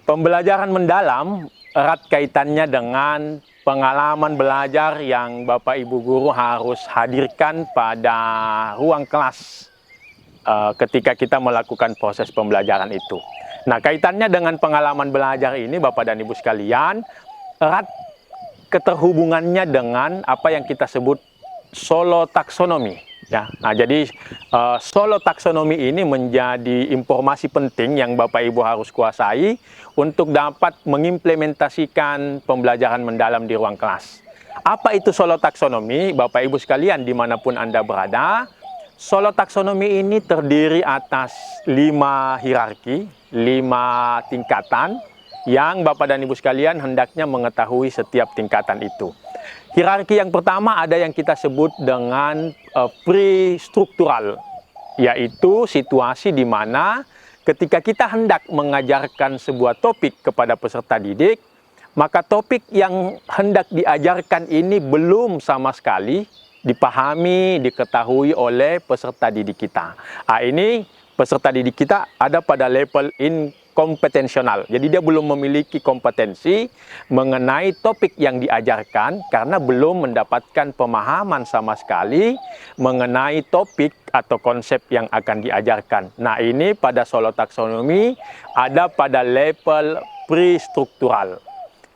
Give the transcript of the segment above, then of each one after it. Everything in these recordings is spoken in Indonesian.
Pembelajaran mendalam erat kaitannya dengan pengalaman belajar yang Bapak Ibu guru harus hadirkan pada ruang kelas ketika kita melakukan proses pembelajaran itu. Nah, kaitannya dengan pengalaman belajar ini Bapak dan Ibu sekalian, erat keterhubungannya dengan apa yang kita sebut solo taksonomi. Ya, nah jadi solo taksonomi ini menjadi informasi penting yang Bapak Ibu harus kuasai untuk dapat mengimplementasikan pembelajaran mendalam di ruang kelas. Apa itu solo taksonomi? Bapak Ibu sekalian dimanapun Anda berada, solo taksonomi ini terdiri atas 5 hierarki, 5 tingkatan yang Bapak dan Ibu sekalian hendaknya mengetahui setiap tingkatan itu. Hierarki yang pertama ada yang kita sebut dengan pre-struktural, yaitu situasi di mana ketika kita hendak mengajarkan sebuah topik kepada peserta didik, maka topik yang hendak diajarkan ini belum sama sekali dipahami, diketahui oleh peserta didik kita. Nah, ini peserta didik kita ada pada level inkompetensional. Jadi dia belum memiliki kompetensi mengenai topik yang diajarkan karena belum mendapatkan pemahaman sama sekali mengenai topik atau konsep yang akan diajarkan. Nah, ini pada solo taksonomi ada pada level pre-struktural.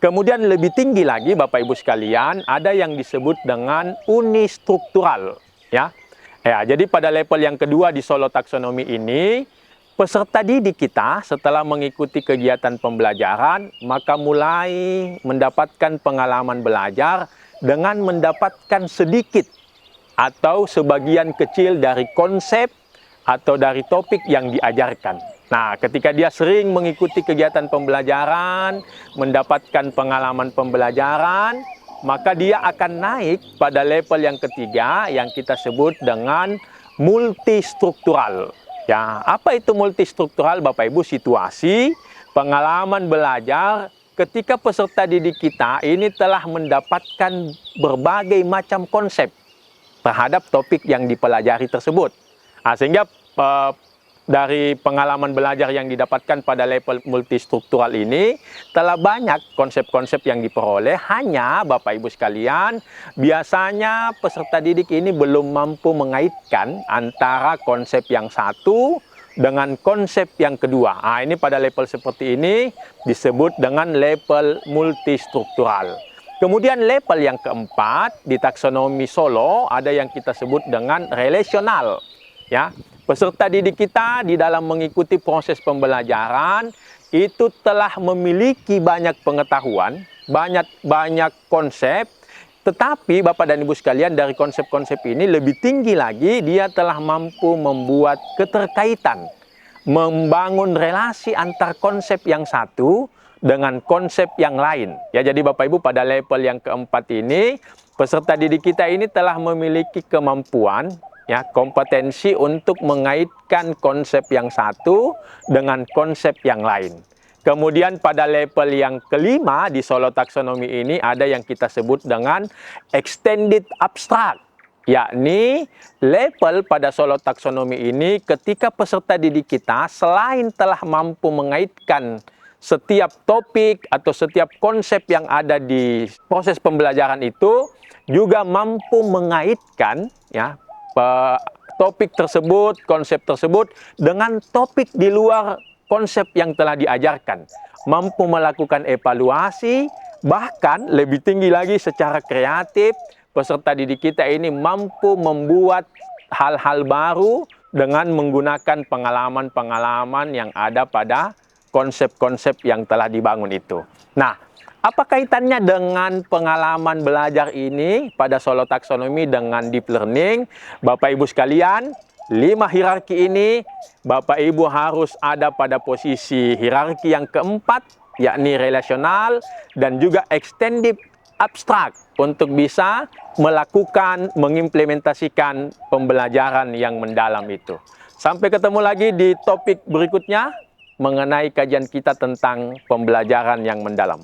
Kemudian lebih tinggi lagi Bapak Ibu sekalian, ada yang disebut dengan unistruktural, ya. Ya, jadi pada level yang kedua di solo taksonomi ini, peserta didik kita setelah mengikuti kegiatan pembelajaran, maka mulai mendapatkan pengalaman belajar dengan mendapatkan sedikit atau sebagian kecil dari konsep atau dari topik yang diajarkan. Nah, ketika dia sering mengikuti kegiatan pembelajaran, mendapatkan pengalaman pembelajaran, maka dia akan naik pada level yang ketiga yang kita sebut dengan multistruktural. Ya, apa itu multistruktural Bapak Ibu? Situasi, pengalaman belajar ketika peserta didik kita ini telah mendapatkan berbagai macam konsep terhadap topik yang dipelajari tersebut. Nah, sehingga dari pengalaman belajar yang didapatkan pada level multistruktural ini telah banyak konsep-konsep yang diperoleh, hanya Bapak Ibu sekalian biasanya peserta didik ini belum mampu mengaitkan antara konsep yang satu dengan konsep yang kedua. Nah, ini pada level seperti ini disebut dengan level multistruktural. Kemudian level yang keempat di taksonomi solo ada yang kita sebut dengan relasional. Ya, peserta didik kita di dalam mengikuti proses pembelajaran itu telah memiliki banyak pengetahuan, banyak konsep, tetapi Bapak dan Ibu sekalian dari konsep-konsep ini lebih tinggi lagi dia telah mampu membuat keterkaitan, membangun relasi antar konsep yang satu dengan konsep yang lain. Ya, jadi Bapak Ibu pada level yang keempat ini peserta didik kita ini telah memiliki kemampuan, ya, kompetensi untuk mengaitkan konsep yang satu dengan konsep yang lain. Kemudian pada level yang kelima di solo taksonomi ini ada yang kita sebut dengan extended abstract, yakni level pada solo taksonomi ini ketika peserta didik kita selain telah mampu mengaitkan setiap topik atau setiap konsep yang ada di proses pembelajaran itu juga mampu mengaitkan, ya, topik tersebut, konsep tersebut dengan topik di luar konsep yang telah diajarkan, mampu melakukan evaluasi, bahkan lebih tinggi lagi secara kreatif peserta didik kita ini mampu membuat hal-hal baru dengan menggunakan pengalaman-pengalaman yang ada pada konsep-konsep yang telah dibangun itu. Nah, apa kaitannya dengan pengalaman belajar ini pada solo taksonomi dengan deep learning? Bapak Ibu sekalian, 5 hierarki ini Bapak Ibu harus ada pada posisi hierarki yang keempat, yakni relasional dan juga extended abstract untuk bisa melakukan, mengimplementasikan pembelajaran yang mendalam itu. Sampai ketemu lagi di topik berikutnya mengenai kajian kita tentang pembelajaran yang mendalam.